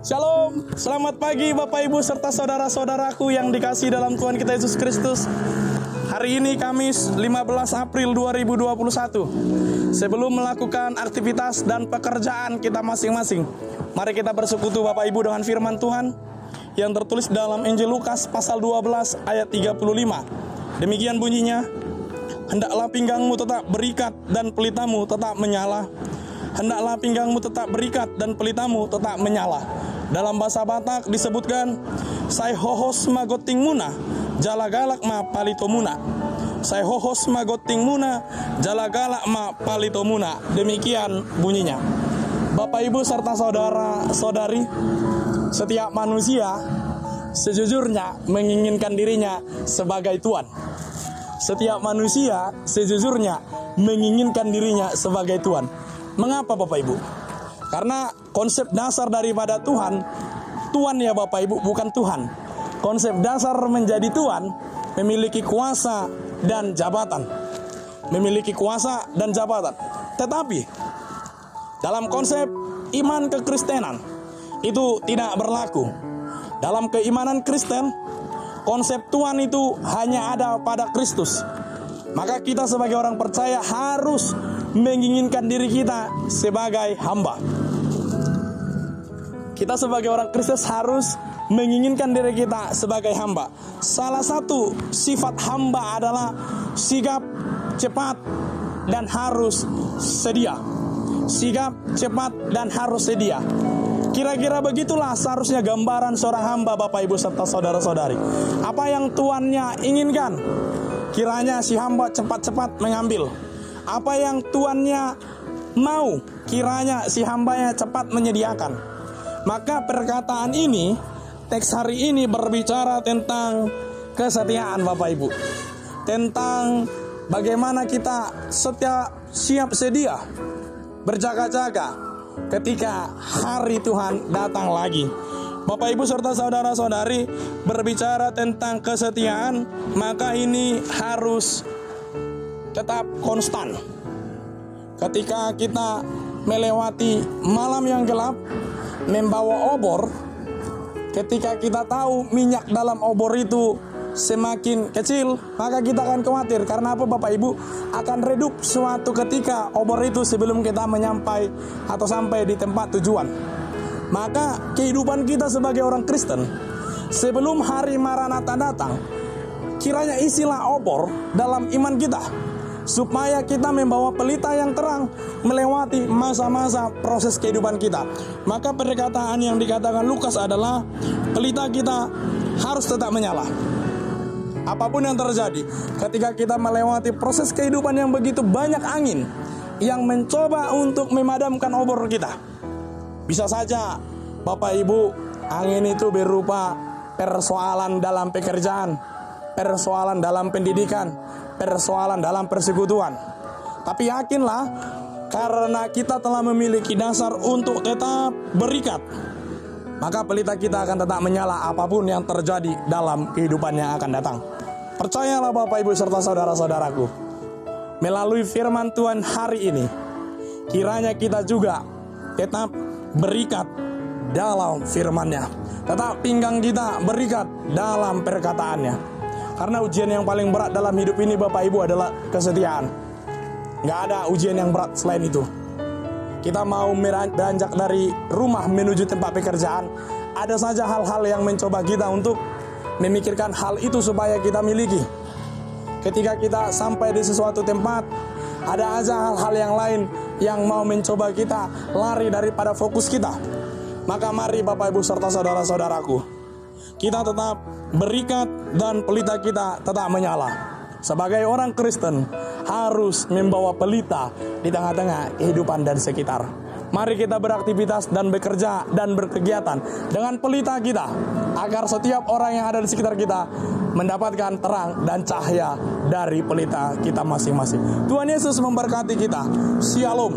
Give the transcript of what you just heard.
Shalom, selamat pagi Bapak Ibu serta saudara-saudaraku yang dikasihi dalam Tuhan kita Yesus Kristus. Hari ini Kamis 15 April 2021. Sebelum melakukan aktivitas dan pekerjaan kita masing-masing, mari kita bersekutu Bapak Ibu dengan firman Tuhan yang tertulis dalam Injil Lukas pasal 12 ayat 35. Demikian bunyinya, hendaklah pinggangmu tetap berikat dan pelitamu tetap menyala. Hendaklah pinggangmu tetap berikat dan pelitamu tetap menyala. Dalam bahasa Batak disebutkan, sai hohos magoting muna, jala galak ma palito muna. Sai hohos magoting muna, jala galak ma palito muna. Demikian bunyinya. Bapak Ibu serta saudara-saudari, setiap manusia sejujurnya menginginkan dirinya sebagai Tuhan. Setiap manusia sejujurnya menginginkan dirinya sebagai Tuhan. Mengapa Bapak Ibu? Karena konsep dasar daripada Tuhan ya Bapak Ibu, bukan Tuhan. Konsep dasar menjadi Tuhan memiliki kuasa dan jabatan. Memiliki kuasa dan jabatan. Tetapi dalam konsep iman kekristenan itu tidak berlaku. Dalam keimanan Kristen, konsep Tuhan itu hanya ada pada Kristus. Maka kita sebagai orang percaya harus menginginkan diri kita sebagai hamba. Kita sebagai orang Kristen harus menginginkan diri kita sebagai hamba. Salah satu sifat hamba adalah sigap, cepat, dan harus sedia. Sigap, cepat, dan harus sedia. Kira-kira begitulah seharusnya gambaran seorang hamba Bapak Ibu serta saudara-saudari. Apa yang tuannya inginkan, kiranya si hamba cepat-cepat mengambil. Apa yang tuannya mau, kiranya si hambanya cepat menyediakan. Maka perkataan ini, teks hari ini berbicara tentang kesetiaan Bapak Ibu. Tentang bagaimana kita siap sedia, berjaga-jaga ketika hari Tuhan datang lagi. Bapak Ibu serta saudara-saudari, berbicara tentang kesetiaan, maka ini harus tetap konstan. Ketika kita melewati malam yang gelap, membawa obor, ketika kita tahu minyak dalam obor itu semakin kecil, maka kita akan khawatir. Karena apa Bapak Ibu? Akan redup suatu ketika obor itu sebelum kita sampai di tempat tujuan. Maka kehidupan kita sebagai orang Kristen, sebelum hari Maranatha datang, kiranya isilah obor dalam iman kita, supaya kita membawa pelita yang terang melewati masa-masa proses kehidupan kita. Maka perkataan yang dikatakan Lukas adalah pelita kita harus tetap menyala. Apapun yang terjadi, ketika kita melewati proses kehidupan yang begitu banyak angin yang mencoba untuk memadamkan obor kita. Bisa saja Bapak Ibu, angin itu berupa persoalan dalam pekerjaan, persoalan dalam pendidikan, persoalan dalam persekutuan. Tapi yakinlah, karena kita telah memiliki dasar untuk tetap berikat, maka pelita kita akan tetap menyala apapun yang terjadi dalam kehidupan yang akan datang. Percayalah Bapak Ibu serta saudara-saudaraku, melalui firman Tuhan hari ini, kiranya kita juga tetap berikat dalam firman-Nya. Tetap pinggang kita berikat dalam perkataannya. Karena ujian yang paling berat dalam hidup ini Bapak Ibu adalah kesetiaan. Gak ada ujian yang berat selain itu. Kita mau beranjak dari rumah menuju tempat pekerjaan, ada saja hal-hal yang mencoba kita untuk memikirkan hal itu supaya kita miliki. Ketika kita sampai di sesuatu tempat, ada aja hal-hal yang lain yang mau mencoba kita lari daripada fokus kita. Maka mari Bapak Ibu serta saudara-saudaraku, kita tetap berikat dan pelita kita tetap menyala. Sebagai orang Kristen harus membawa pelita di tengah-tengah kehidupan dan sekitar. Mari kita beraktivitas dan bekerja dan berkegiatan dengan pelita kita, agar setiap orang yang ada di sekitar kita mendapatkan terang dan cahaya dari pelita kita masing-masing. Tuhan Yesus memberkati kita. Shalom.